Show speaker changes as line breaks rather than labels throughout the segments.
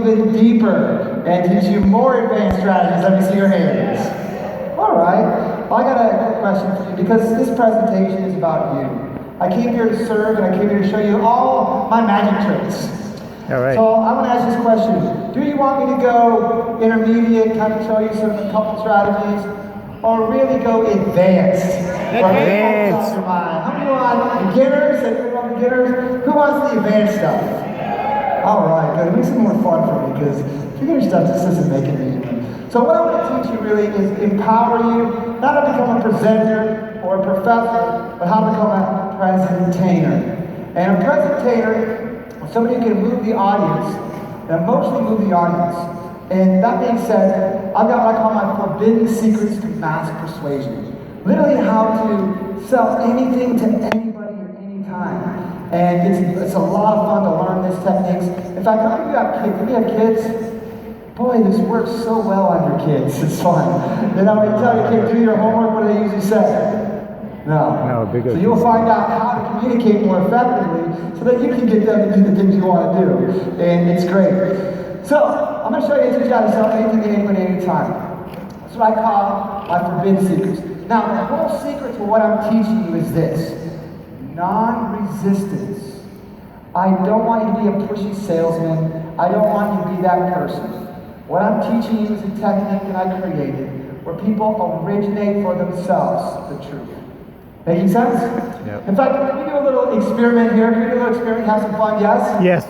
even deeper and teach you more advanced strategies. Let me see your hands. All right. Well, I got a question for you because this presentation is about you. I came here to serve and I came here to show you all my magic tricks.
All right.
So I'm going to ask this question. Do you want me to go intermediate, kind of show you a couple strategies, or really go advanced?
Advanced.
How many want beginners? Beginners? Who wants the advanced stuff? All right, good. It makes it more fun for me because beginner stuff just isn't making me. So what I'm going to teach you really is empower you, not to become a presenter or a professor, but how to become a presentator. And a presentator, somebody who can move the audience, emotionally move the audience. And that being said, I've got what I call my forbidden secrets to mass persuasion. Literally how to sell anything to anybody at any time. And it's a lot of fun to learn these techniques. In fact, how many of you have kids? Boy, this works so well on your kids. It's fun. You know, when you tell your kid, do your homework, what do they usually say? No. So you'll find out how to communicate more effectively so that you can get them to do the things you want to do. And it's great. So, I'm going to show you how to sell anything to anybody anytime. That's what I call my forbidden secrets. Now, the whole secret to what I'm teaching you is this. Non-resistance. I don't want you to be a pushy salesman. I don't want you to be that person. What I'm teaching you is a technique that I created where people originate for themselves the truth. Making sense?
Yep.
In fact, can we do a little experiment here? Can we do a little experiment, have some fun, yes?
Yes.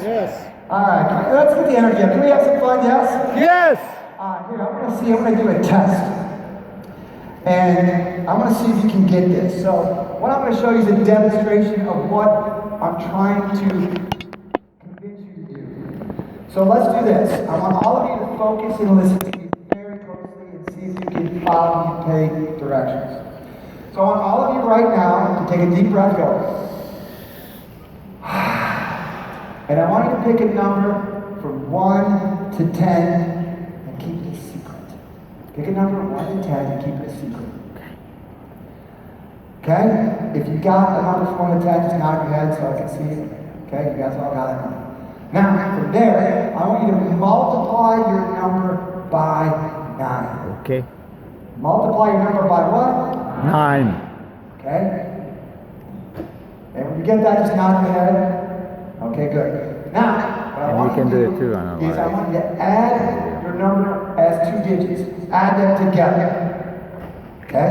All right, let's get the energy up. Can we have some fun, yes?
Yes.
Here, I'm going to do a test. And I'm going to see if you can get this. So, what I'm going to show you is a demonstration of what I'm trying to convince you to do. So, let's do this. I want all of you to focus and listen to me very closely and see if you can follow me and pay directions. So, I want all of you right now to take a deep breath, go. And I want you to pick a number from 1 to 10 and keep it a secret. Pick a number 1 to 10 and keep it a secret. Okay? If you got a number from 1 to 10, just nod your head so I can see it. Okay? You guys all got that number. Now, from there, I want you to multiply your number by 9.
Okay.
Multiply your number by what?
9.
Okay? And when you get that, just nod your head. Okay, good. Now, what I want you to do is I want you to add your number as 2 digits. Add them together. Okay?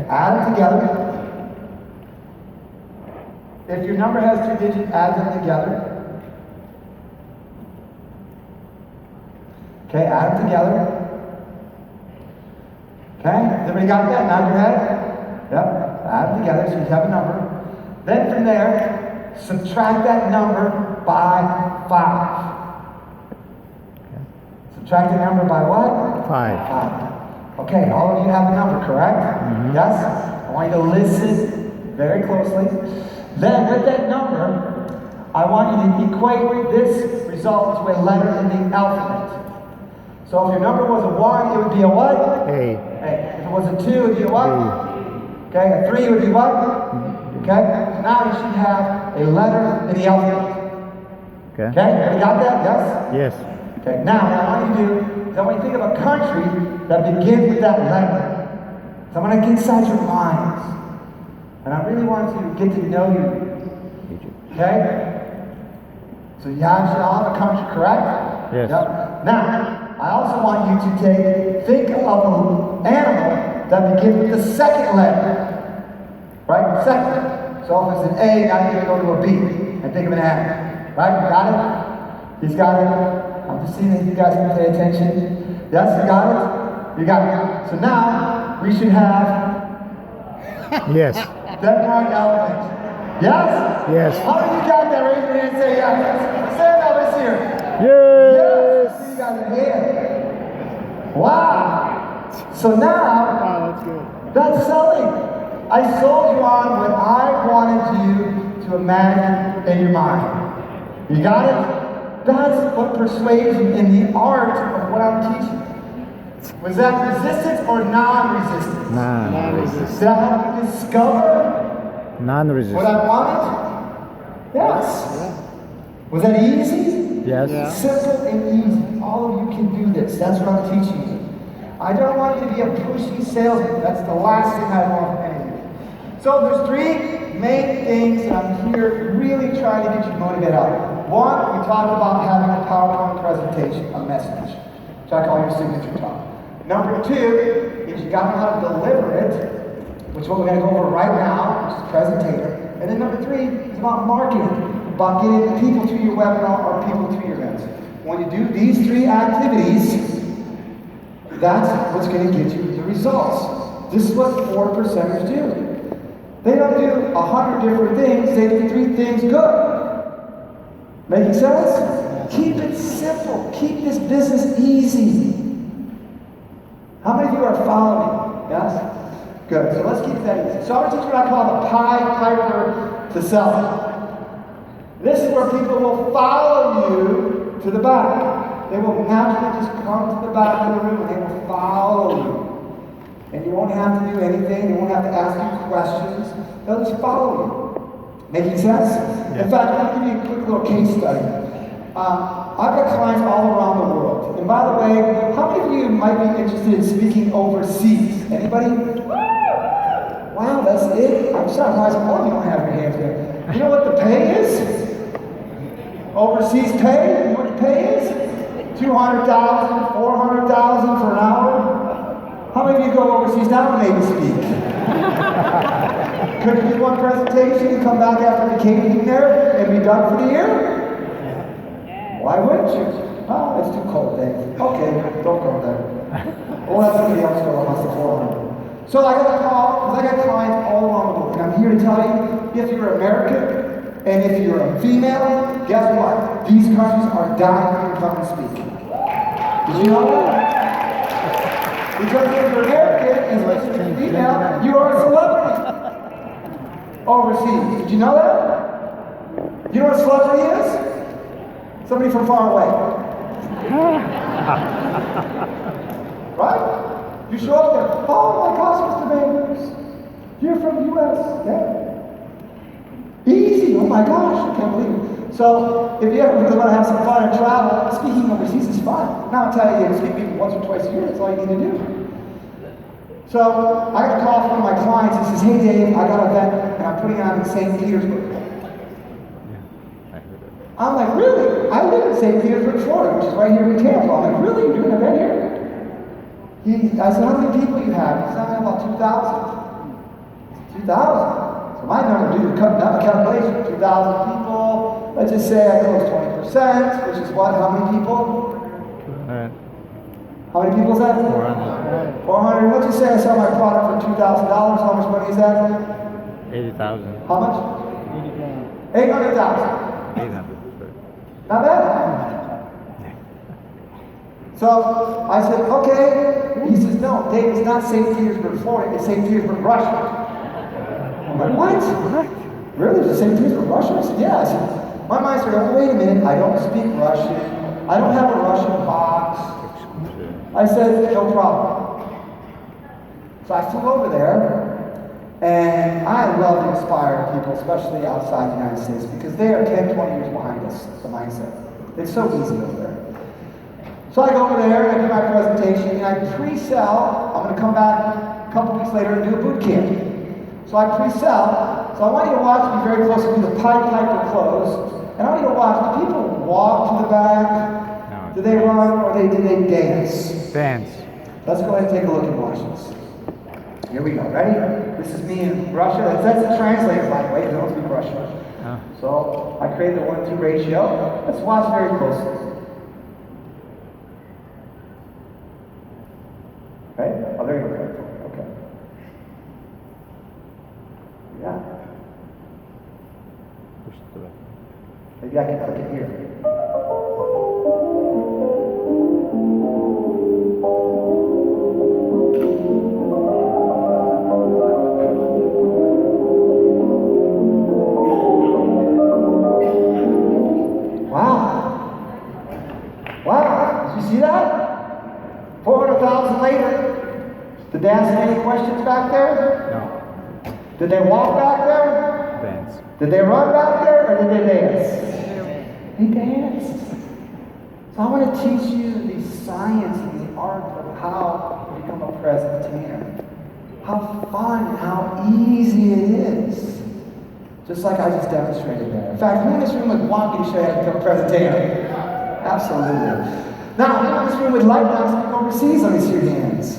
Add them together. If your number has 2 digits, add them together. Okay, add them together. Okay? Everybody got that? Nod your head. Yep. Add them together so you have a number. Then from there, subtract that number by 5. Okay. Subtract the number by what?
5.
Okay, all of you have the number, correct?
Mm-hmm.
Yes? I want you to listen very closely. Then, with that number, I want you to equate this result to a letter in the alphabet. So if your number was a 1, it would be a what?
A.
If it was a 2, it would be a what? Okay, a 3 would be what? Okay, so now you should have a letter in the alphabet.
Okay.
Okay, you got that? Yes?
Yes.
Okay, now what I want you to do is I want you to think of a country that begins with that letter. So I'm going to get inside your minds. And I really want to get to know you. Okay? So you all have a country, correct?
Yes.
Yep. Now, I also want you to think of an animal that begins with the second letter. Right? Second. So if it's an A, now you're going to go to a B and think of an animal. Right? You got it? He's got it. I'm just seeing if you guys can pay attention. Yes, you got it? You got it. So now we should have
Yes.
that right element. Yes?
Yes.
How many of you got that? Raise your hand and say yes. Say it out, let's hear it.
Yes.
Yes. You got it here. Wow. So now,
That's good.
that's selling. I sold you on what I wanted you to imagine in your mind. You got it? That's what persuasion in the art of what I'm teaching. Was that resistance or non-resistance?
Non-resistance.
Did I help you discover
Non-resistance.
what I wanted? Yes. Was that easy?
Yes.
Yeah.
Simple and easy. That's what I'm teaching you. I don't want you to be a pushy salesman. That's the last thing I want from any of you. So there's three main things that I'm here really trying to get you motivated out. One, we talked about having a PowerPoint presentation, a message, which I call your signature talk. Number two is you got to know how to deliver it, which is what we're going to go over right now, which is presentator. And then number three is about marketing, about getting people to your webinar or people to your events. When you do these three activities, that's what's going to get you the results. This is what 4%ers do. They don't do 100 different things, they do 3 things good. Making sense? Keep it simple. Keep this business easy. How many of you are following me? Yes? Good. So let's keep that easy. So I'm going to teach you what I call the Pied Piper to sell. This is where people will follow you to the back. They will naturally just come to the back of the room and they will follow you. And you won't have to do anything. They won't have to ask you questions. They'll just follow you. Making sense? Yeah. In fact, I'm going to give you a quick little case study. I've got clients all around the world. And by the way, how many of you might be interested in speaking overseas? Anybody? Wow, that's it? I'm surprised all of you don't have your hands there. You know what the pay is? Overseas pay? You know what the pay is? $200,000, $400,000 for an hour? How many of you go overseas now and maybe speak? Could you do one presentation and come back after vacation there and be done for the year? Why wouldn't you? Oh, it's too cold, Dave. Okay, don't go there. Or let somebody else go unless it's 400. So I got a call, because I got clients all around the world. And I'm here to tell you, if you're American, and if you're a female, guess what? These countries are dying for you to come and speak. Did you know that? Because if you're American, and if you're female, you are a celebrity. Overseas. Did you know that? You know what a celebrity is? Somebody from far away. Right? You show up there, oh my gosh, Mr. Vanhoose, you're from the U.S. Yeah. Easy, oh my gosh, I can't believe it. So, if you ever really want to have some fun and travel, speaking overseas is fun. Now I'll tell you, you speak even once or twice a year, that's all you need to do. So, I got a call from one of my clients, he says, hey Dave, I got an event, and I'm putting it on in St. Petersburg. I'm like, really? I live in St. Petersburg, Florida, which is right here in Tampa. I'm like, really? You're doing an event here? I said, how many people you have? He said, I have about 2,000. 2,000. So my number, do the calculation, 2,000 people. Let's just say I close 20%, which is what? How many people? How many people is that? 400. 400. Let's just say I sell my product for $2,000. How much money is that?
80,000.
How much? 800,000.
800.
Not bad. So I said, okay. He says, no, Dave, it's not St. Petersburg, Florida, it's St. Petersburg, Russia. I'm like, what? Really? Is it St. Petersburg, Russia? I said, yeah. I said, my mind said, oh, wait a minute, I don't speak Russian. I don't have a Russian box. I said, no problem. So I flew over there. And I love to inspire people, especially outside the United States, because they are 10, 20 years behind us, the mindset. It's so easy over there. So I go over there, and I do my presentation, and I pre-sell. I'm going to come back a couple weeks later and do a boot camp. So I pre-sell. So I want you to watch me very closely, do the Pied Piper close. And I want you to watch, do people walk to the back?
No.
Do they run, or do they dance?
Dance.
Let's go ahead and take a look and watch this. Here we go. Ready? This is me in Russia. That's the translator, by the way. They don't speak Russian.
Oh.
So I created the 1-2 ratio. Let's watch very closely. Okay? Oh, there you go. Okay. Yeah.
Push it to the
Maybe I can click it here. See that? 400,000 later. Did they ask any questions back there?
No.
Did they walk back there?
Dance.
Did they run back there, or did they dance? They danced. So I want to teach you the science and the art of how to become a presentator. How fun and how easy it is. Just like I just demonstrated there. In fact, who in this room would want me to show you how to become a presentator? Absolutely. Now, who in this room would like me to speak overseas? Let me see your hands.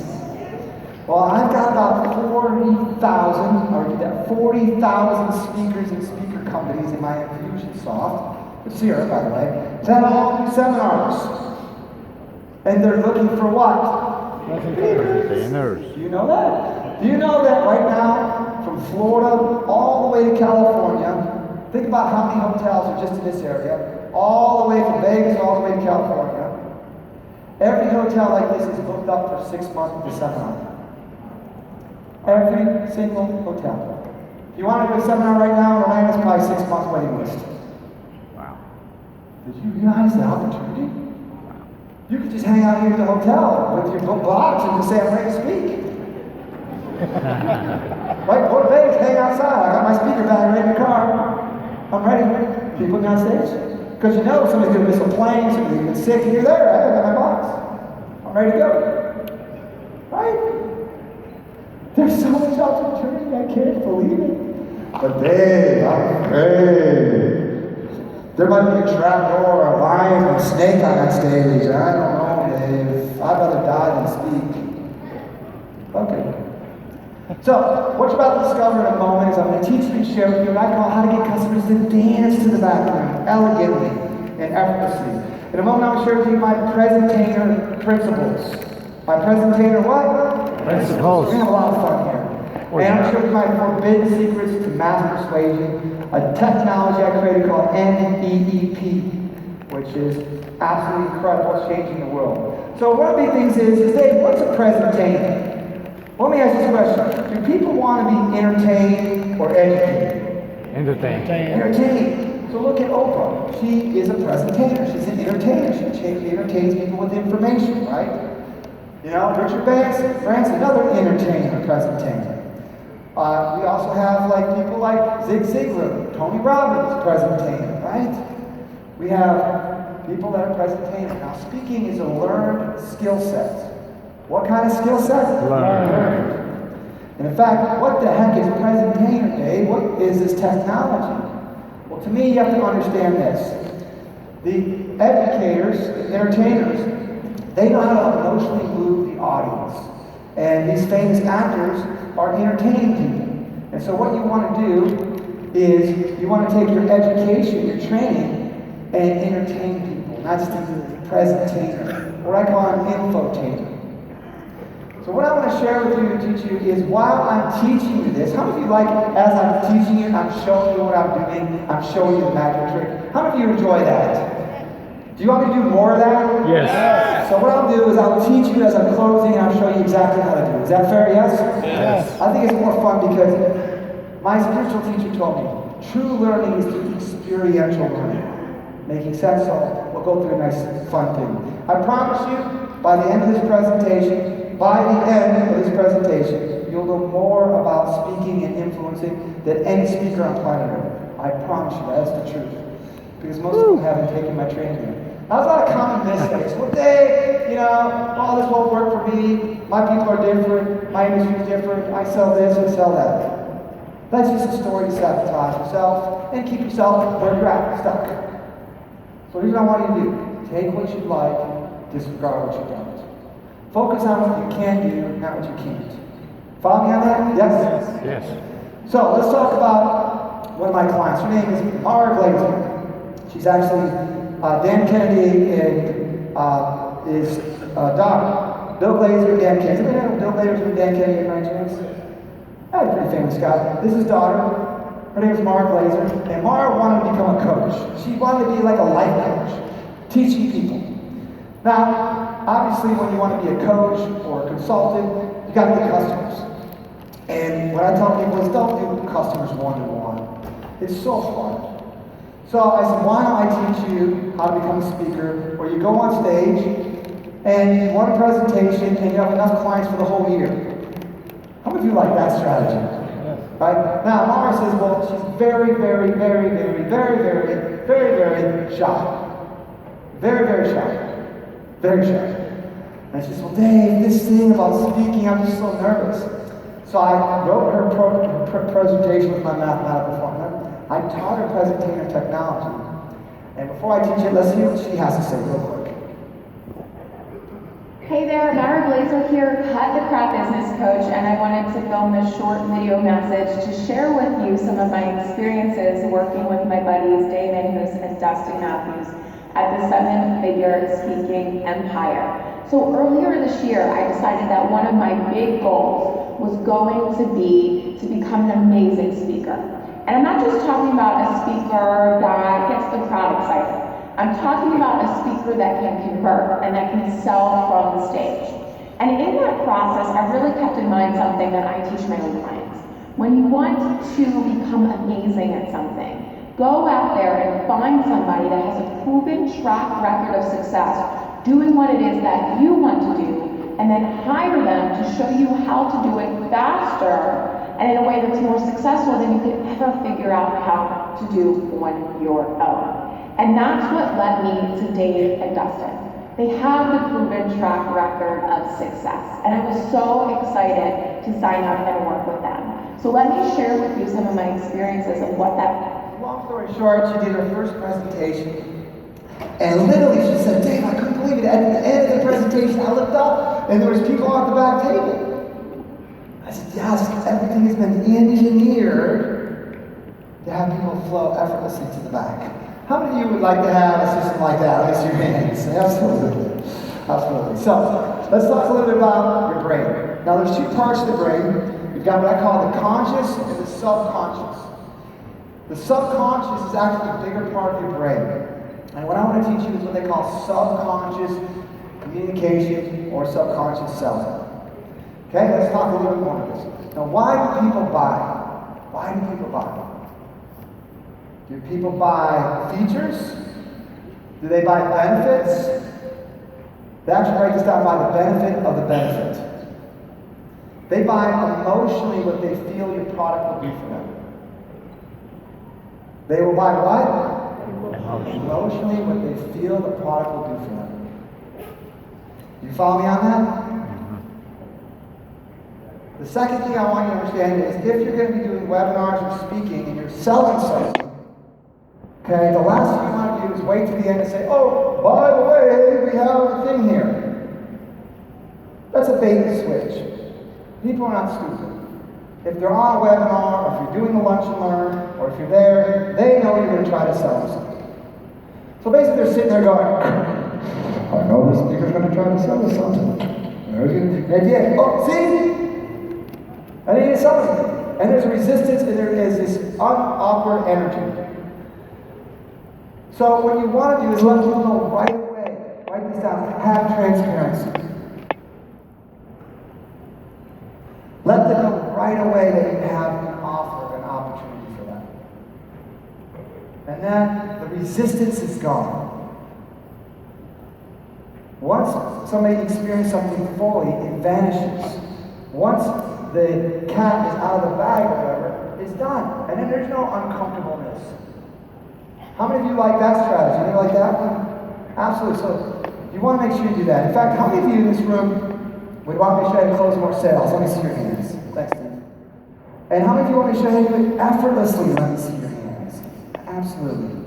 Well, I've got about 40,000 speakers and speaker companies in my Infusionsoft, which is here, by the way, that all do seminars. And they're looking for what?
Presentainers.
Do you know that? Do you know that right now, from Florida all the way to California, think about how many hotels are just in this area, all the way from Vegas all the way to California. Every hotel like this is booked up for 6 months with a seminar. Every single hotel. If you want to do a seminar right now in Orlando, it's probably 6 months waiting list.
Wow.
Did you realize the opportunity? You could just hang out here at the hotel with your box and just say, I'm ready to speak. Right? Go to Vegas, hang outside. I got my speaker bag right in the car. I'm ready. Can you put me on stage? Because you know somebody's going to miss a plane, somebody's going to get sick, and you're there. I got my box. I'm ready to go. Right? There's so much opportunity, I can't believe it. But Dave, I'm great. There might be a trapdoor, a lion, or a snake on that stage. I don't know, Dave. I'd rather die than speak. Okay. So, what you're about to discover in a moment is I'm going to teach you and share with you what I call how to get customers to dance to the background elegantly and effortlessly. In a moment, I'm going to share with you my presentator principles. My presentator what?
Principles.
We're going to have a lot of fun here. And I'm going to show you my forbidden secrets to mass persuasion, a technology I created called NEEP, which is absolutely incredible. It's changing the world. So one of the big things is Dave, what's a presentator? Well, let me ask you this question. Do people want to be entertained or educated?
Entertain.
Entertained. So look at Oprah. She is a presentator. She's an entertainer. She entertains people with information, right? You know, Richard Branson, another entertainer, presentator. We also have like people like Zig Ziglar, Tony Robbins, presentator, right? We have people that are presentating. Now, speaking is a learned skill set. What kind of skill set? Learned. And in fact, what the heck is presentator, Dave? What is this technology? Well, to me, you have to understand this. The educators, the entertainers, they know how to emotionally move the audience. And these famous actors are entertaining people. And so what you want to do is you want to take your education, your training, and entertain people. That's the presentator, or I call an infotainer. So what I want to share with you and teach you is while I'm teaching you this, how many of you like, as I'm teaching you, I'm showing you what I'm doing, I'm showing you the magic trick. How many of you enjoy that? Do you want me to do more of that?
Yes.
So what I'll do is I'll teach you as I'm closing and I'll show you exactly how to do it. Is that fair, yes?
Yes.
I think it's more fun because my spiritual teacher told me, true learning is through experiential learning. Making sense? So we'll go through a nice fun thing. I promise you, by the end of this presentation, you'll know more about speaking and influencing than any speaker on planet Earth. I promise you, that's the truth. Because most people haven't taken my training yet. Now, there's a lot of common mistakes. Well, Dave, you know, oh, this won't work for me. My people are different. My industry is different. I sell this and sell that. That's just a story to sabotage yourself and keep yourself where you're at, stuck. So here's what I want you to do. Take what you like, disregard what you don't. Focus on what you can do, not what you can't. Follow me on that? Yes?
Yes.
So let's talk about one of my clients. Her name is Mara Glazer. She's actually Dan Kennedy and his daughter. Bill Glazer and Dan Kennedy. Anybody know Bill Glazer and Dan Kennedy by chance? That's a pretty famous guy. This is his daughter. Her name is Mara Glazer. And Mara wanted to become a coach. She wanted to be like a life coach, teaching people. Now, obviously, when you want to be a coach or a consultant, you got to get customers. And what I tell people is don't do customers one-to-one. It's so hard. So I said, why don't I teach you how to become a speaker, where you go on stage and you want a presentation and you have enough clients for the whole year. How many of you like that strategy? Right? Now, Mara says, well, she's very, very, very, very, very, very, very, very shy. Very, very shy. Very shy. And she says, well, Dave, this thing about speaking, I'm just so nervous. So I wrote her presentation with my mathematical formula. I taught her presentation technology. And before I teach it, let's hear what she has to say real quick.
Hey there, Myra Glazer here, Cut the Crap Business Coach, and I wanted to film this short video message to share with you some of my experiences working with my buddies Dave Vanhoose and Dustin Matthews at the 7-Figure Speaking Empire. So earlier this year, I decided that one of my big goals was going to be to become an amazing speaker. And I'm not just talking about a speaker that gets the crowd excited. I'm talking about a speaker that can convert and that can sell from the stage. And in that process, I really kept in mind something that I teach my own clients. When you want to become amazing at something, go out there and find somebody that has a proven track record of success doing what it is that you want to do, and then hire them to show you how to do it faster and in a way that's more successful than you could ever figure out how to do on your own. And that's what led me to Dave and Dustin. They have the proven track record of success, and I was so excited to sign up and work with them. So let me share with you some of my experiences of what that.
Long story short, she did her first presentation, and literally she said, Dave, I couldn't believe it. At the end of the presentation, I looked up, and there was people at the back table. I said, yes, everything has been engineered to have people flow effortlessly to the back. How many of you would like to have a system like that? Raise your hands. Absolutely. Absolutely. So, let's talk a little bit about your brain. Now, there's two parts of the brain. You've got what I call the conscious and the subconscious. The subconscious is actually a bigger part of your brain. And what I want to teach you is what they call subconscious communication or subconscious selling. Okay, let's talk a little bit more of this. Now, why do people buy? Why do people buy? Do people buy features? Do they buy benefits? They actually break this down by the benefit of the benefit. They buy emotionally what they feel your product will do for them. They will buy what? Emotionally what they feel the product will do for them. You follow me on that? The second thing I want you to understand is if you're going to be doing webinars or speaking and you're selling something, okay, the last thing you want to do is wait to the end and say, oh, by the way, we have a thing here. That's a bait and switch. People are not stupid. If they're on a webinar, or if you're doing a lunch and learn, or if you're there, they know you're going to try to sell them something. So basically they're sitting there going, I know the speaker's going to try to sell us something. And at the end, oh, see? And he is selling it. And there's resistance and there is this awkward energy. So what you want to do is let people know right away, write this down, have transparency. Let them know right away that you have an offer, an opportunity for them. And then the resistance is gone. Once somebody experiences something fully, it vanishes. Once the cat is out of the bag or whatever, it's done. And then there's no uncomfortableness. How many of you like that strategy? Anybody like that one? Absolutely. So you want to make sure you do that. In fact, how many of you in this room would want me to show you how to close more sales? Let me see your hands. Thanks, Steve. And how many of you want me to show you how to do it effortlessly? Let me see your hands. Absolutely.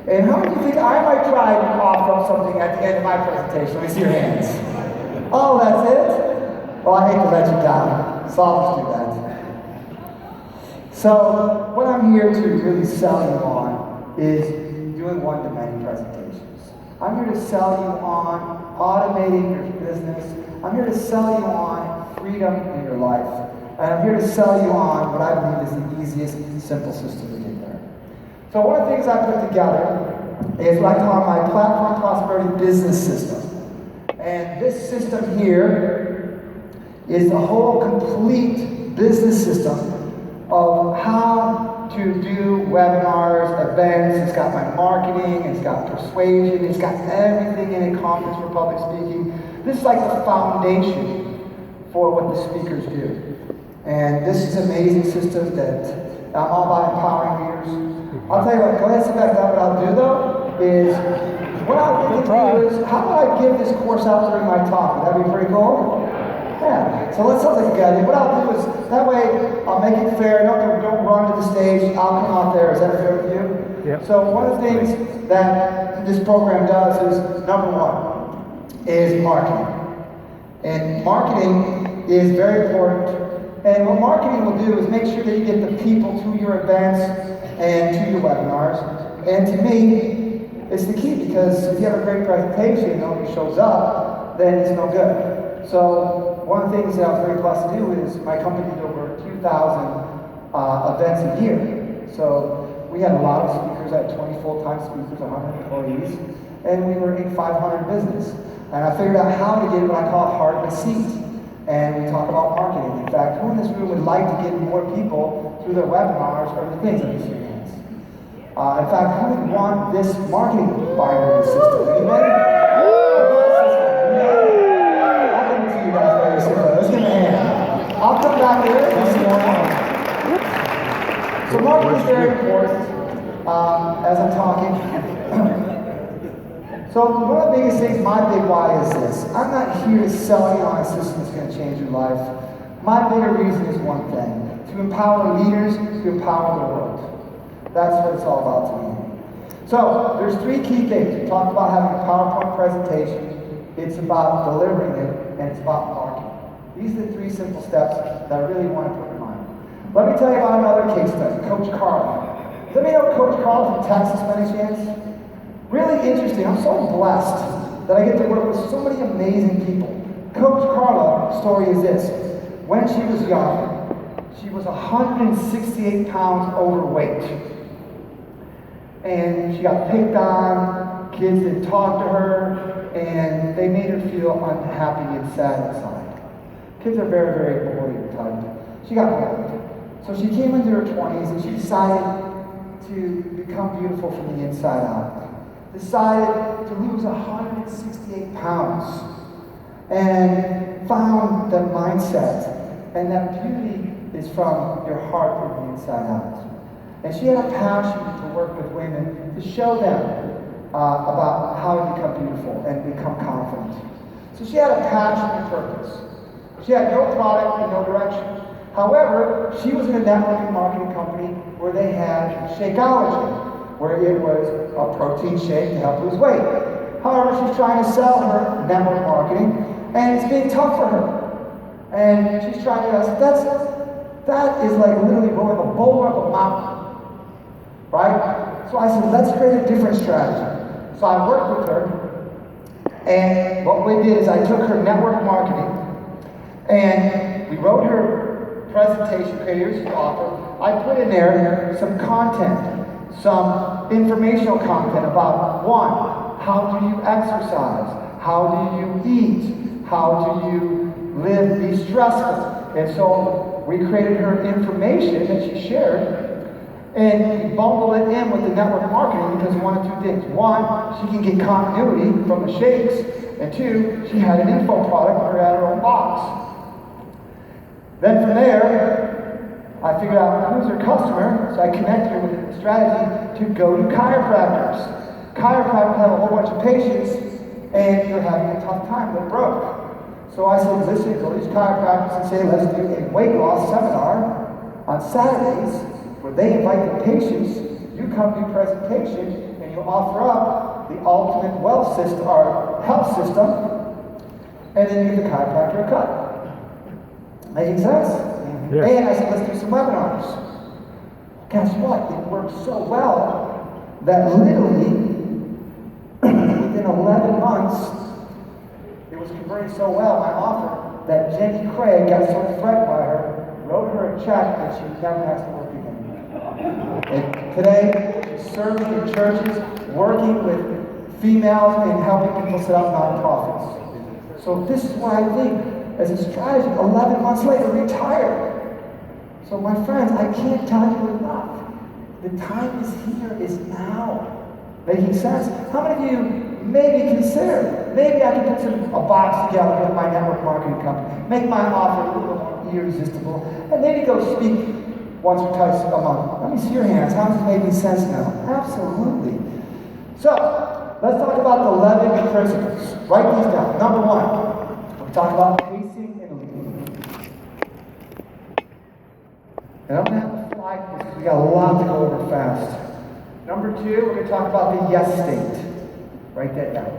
And how many of you think I might try to offer up something at the end of my presentation? Let me see your hands. Oh, that's it? Well, I hate to let you down. So I'll just do that. So what I'm here to really sell you on is doing one-to-many presentations. I'm here to sell you on automating your business. I'm here to sell you on freedom in your life. And I'm here to sell you on what I believe is the easiest, simple system to get there. So one of the things I put together is what I call my Platform Prosperity Business System. And this system here is the whole complete business system of how to do webinars, events. It's got my marketing, it's got persuasion, it's got everything in it, conference for public speaking. This is like the foundation for what the speakers do. And this is an amazing system that I'm all about empowering leaders. I'll tell you what, go ahead and sit back down. What I'll do though is what I think to do is, how about I give this course out during my talk? Would that be pretty cool? Yeah, so that sounds like a good idea. What I'll do is, that way I'll make it fair. Don't run to the stage. I'll come out there. Is that fair with you?
Yep.
So one of the things that this program does is, number one, is marketing. And marketing is very important. And what marketing will do is make sure that you get the people to your events and to your webinars. And to me, it's the key, because if you have a great presentation and nobody shows up, then it's no good. So one of the things that I was very blessed to do is my company did over 2,000 events a year. So we had a lot of speakers. I had 20 full-time speakers, 100 employees, and we were in 500 business. And I figured out how to get what I call heart and a seat. And we talk about marketing. In fact, who in this room would like to get more people through their webinars or the things? Let me see your hands. In fact, who would want this marketing binary system? Anybody? I'll give it to you guys very soon. Let's give it a hand. I'll come back there and see more on. So marketing is very important as I'm talking. So one of the biggest things, my big why is this. I'm not here to sell you on a system that's going to change your life. My bigger reason is one thing: to empower leaders, to empower the world. That's what it's all about to me. So there's three key things. We talked about having a PowerPoint presentation. It's about delivering it, and it's about marketing. These are the three simple steps that I really want to put in mind. Let me tell you about another case study, Coach Carl. Does anybody know Coach Carl from Texas by any chance? Really interesting. I'm so blessed that I get to work with so many amazing people. Coach Carla's story is this. When she was young, she was 168 pounds overweight. And she got picked on, kids didn't talk to her, and they made her feel unhappy and sad inside. Kids are very, very bully type. She got bullied. So she came into her 20s and she decided to become beautiful from the inside out. Decided to lose 168 pounds and found that mindset, and that beauty is from your heart from the inside out. And she had a passion to work with women to show them about how to become beautiful and become confident. So she had a passion and purpose. She had no product and no direction. However, she was in a networking marketing company where they had Shakeology, where it was a protein shake to help lose weight. However, she's trying to sell her network marketing, and it's being tough for her. And she's trying to ask, that is like literally rolling a boulder up a mountain, right? So I said, let's create a different strategy. So I worked with her, and what we did is I took her network marketing, and we wrote her presentation, created her offer. I put in there some content, some informational content about, one, how do you exercise? How do you eat? How do you live, be stressful? And so we created her information that she shared, and we bundled it in with the network marketing because we wanted two things. One, she can get continuity from the shakes, and two, she had an info product for her at her own box. Then from there, I figured out who's her customer, so I connected her with a strategy to go to chiropractors. Chiropractors have a whole bunch of patients, and they're having a tough time, they're broke. So I said, listen, go to these chiropractors and say, let's do a weight loss seminar on Saturdays, where they invite the patients, you come do presentation, and you offer up the ultimate wealth system, or health system, and then you give the chiropractor a cut. Making sense? Yeah. And I said, let's do some webinars. Guess what? It worked so well that literally within 11 months, it was converting so well, my offer, that Jenny Craig got so threatened by her, wrote her a check that she never has to work again. And today, she's serving in churches, working with females, and helping people set up nonprofits. So this is what I think, as a strategy, 11 months later, retired. So my friends, I can't tell you enough. The time is here, is now. Making sense? How many of you maybe consider, maybe I can put a box together with my network marketing company, make my offer a little more irresistible, and maybe go speak once or twice a month. Let me see your hands. How does it make sense now? Absolutely. So, let's talk about the 11 principles. Write these down. Number 1, we talk about pacing and leading. And I'm going to have to fly because we got a lot to go over fast. Number 2, we're going to talk about the yes state. Write that down.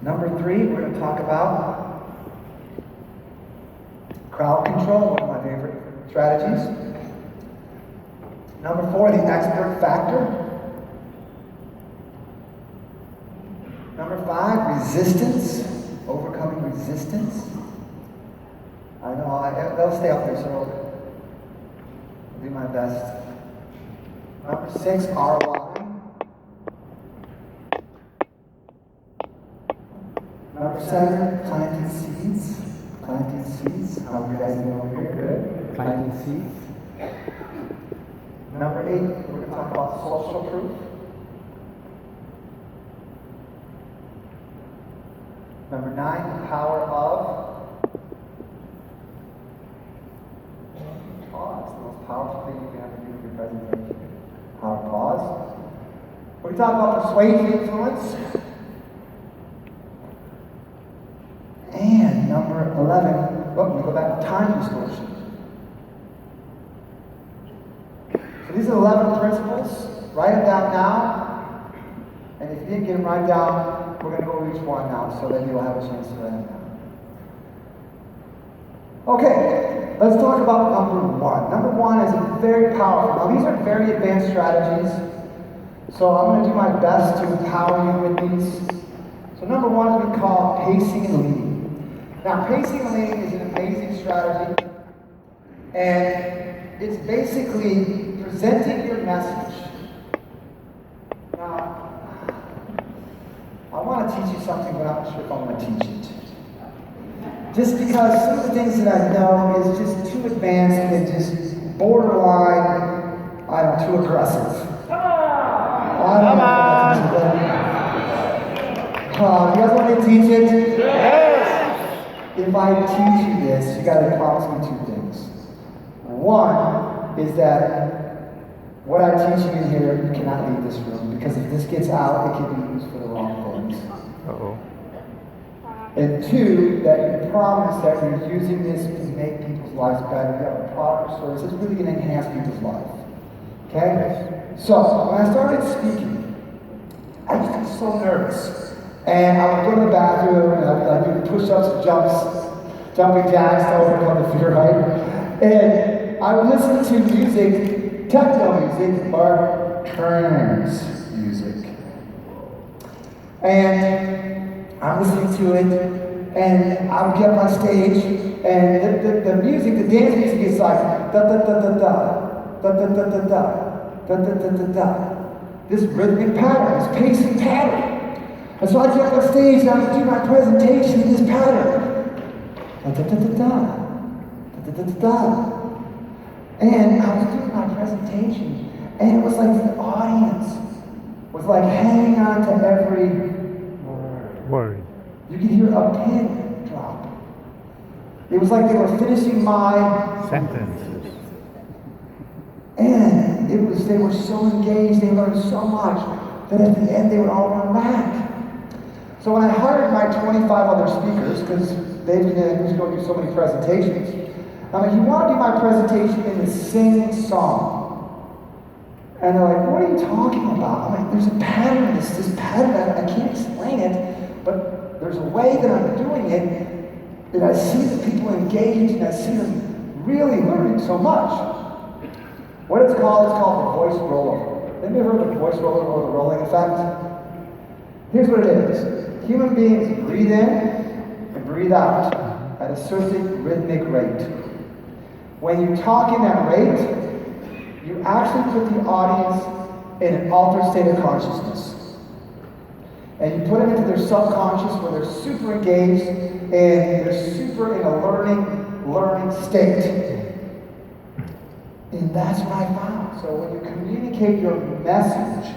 Number 3, we're going to talk about crowd control, one of my favorite strategies. Number 4, the expert factor. Number 5, resistance, overcoming resistance. I know, they'll stay up there, so I'll do my best. Number 6, ROI. Number 7, planting seeds. Planting seeds. How are you guys doing over here? Good. Planting seeds. Number 8, we're going to talk about social proof. Number 9, the power of pause. The most powerful thing you can ever do with your presentation. Power of pause. We're going to talk about persuasion influence. And number 11, let me go back to time distortion. So these are 11 principles. Write them down now. And if you didn't get them right down, we're going to go over each one now so that you'll have a chance to write them down. Okay, let's talk about number 1. Number 1 is very powerful. Now these are very advanced strategies. So I'm going to do my best to empower you with these. So number 1 is what we call pacing and leading. Now, pacing and leading is an amazing strategy, and it's basically presenting your message. Now, I want to teach you something, but I'm not sure if I want to teach it. Just because some of the things that I know is just too advanced and just borderline, I don't know, too aggressive. I don't know if I teach it. You guys want me to teach it?
Yes!
If I teach you this, you gotta promise me 2 things. One is that what I teach you in here, you cannot leave this room, because if this gets out, it can be used for the wrong things.
Uh-oh.
And 2, that you promise that you're using this to make people's lives better. You have a product or service that's really gonna enhance people's lives. Okay? So, when I started speaking, I used to be so nervous. And I would go to the bathroom and I'd do push-ups and jumping jacks to overcome the fear, right? And I would listen to music, techno music, or trance music. And I'm listening to it, and I would get up on stage, and the music, the dance music is like da-da-da-da-da, da-da-da-da-da, da-da-da-da-da. This rhythmic pattern, this pacing pattern. And so I get up on stage and I would do my presentation in this pattern. Da-da-da-da-da. Da-da-da-da-da. And I was doing my presentation, and it was like the audience was like hanging on to every
word.
You could hear a pin drop. It was like they were finishing my
sentences.
And they were so engaged, they learned so much, that at the end they would all run back. So when I hired my 25 other speakers, because they was going to do so many presentations, I'm like, you want to do my presentation in the same song? And they're like, what are you talking about? I'm like, there's a pattern, this pattern, I can't explain it, but there's a way that I'm doing it, that I see the people engaged, and I see them really learning so much. What it's called the voice rollover. Have you ever heard of the voice rollover or the rolling effect? Here's what it is. Human beings breathe in and breathe out at a certain rhythmic rate. When you talk in that rate, you actually put the audience in an altered state of consciousness. And you put them into their subconscious where they're super engaged and they're super in a learning state. And that's what I found. So when you communicate your message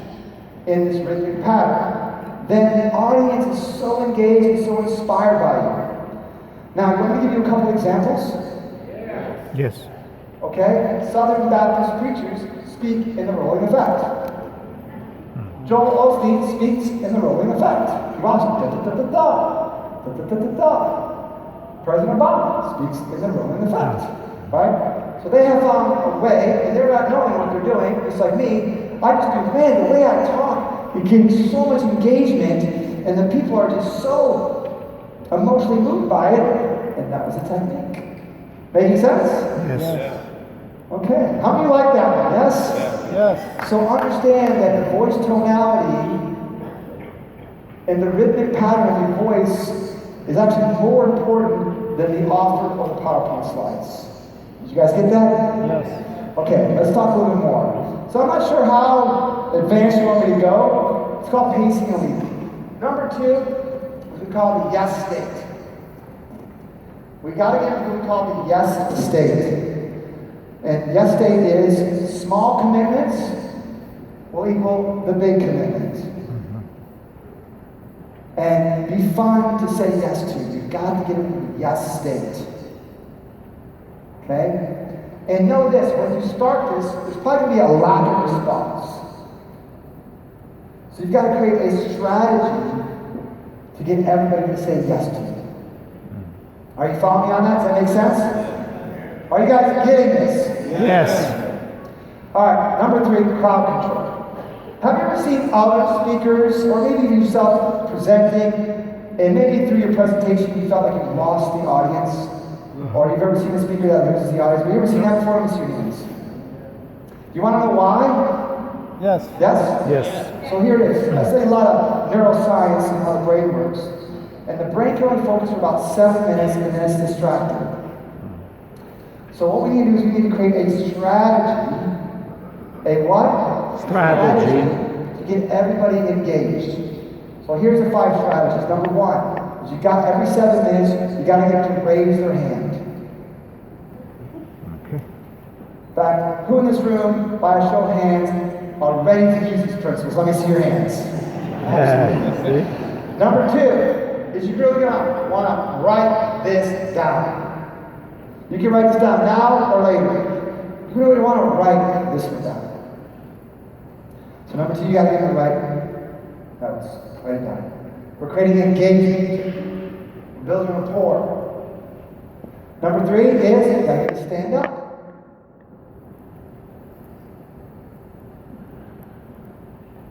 in this rhythmic pattern, then the audience is so engaged and so inspired by you. Now, let me give you a couple examples.
Yes.
Okay? Southern Baptist preachers speak in the rolling effect. Joel Osteen speaks in the rolling effect. He watches da-da-da-da-da, da-da-da-da-da. President Obama speaks in the rolling effect, right? So they have found a way, and they're not knowing what they're doing, just like me. I just do, man, the way I talk, it gives so much engagement, and the people are just so emotionally moved by it, and that was a technique. Making sense?
Yes.
Okay. How many like that one? Yes?
Yes.
So understand that the voice tonality and the rhythmic pattern of your voice is actually more important than the author of the PowerPoint slides. Did you guys get that?
Yes.
Okay, let's talk a little bit more. So I'm not sure how advanced you want me to go. It's called pacing and leading. Number 2 is we call the yes state. We got to get to what we call the yes state. And yes state is small commitments will equal the big commitment. And be fun to say yes to. You've got to get into the yes state. Okay? And know this, when you start this, there's probably going to be a lack of response. So you've got to create a strategy to get everybody to say yes to you. Are you following me on that? Does that make sense? Are you guys getting this?
Yes.
All right, number 3, crowd control. Have you ever seen other speakers, or maybe yourself presenting, and maybe through your presentation you felt like you lost the audience? Or you've ever seen a speaker that loses the audience? Have you ever seen that before? Let me see your hands. Do you want to know why?
Yes.
Yes?
Yes.
So here it is. I study a lot of neuroscience and how the brain works. And the brain can only focus for about 7 minutes and then it's distracted. So what we need to do is we need to create a strategy. A what?
Strategy.
To get everybody engaged. So here's the 5 strategies. Number 1 is you got every 7 minutes, you got to get them to raise their hand.
Okay.
In fact, who in this room, by a show of hands, are ready to use these principles? Let me see your hands.
See?
Number 2 is you really gonna want to write this down. You can write this down now or later. You really want to write this one down. So number 2, you got to get the right notes. Write it down. We're creating engagement. We're building rapport. Number 3 is you got to stand up.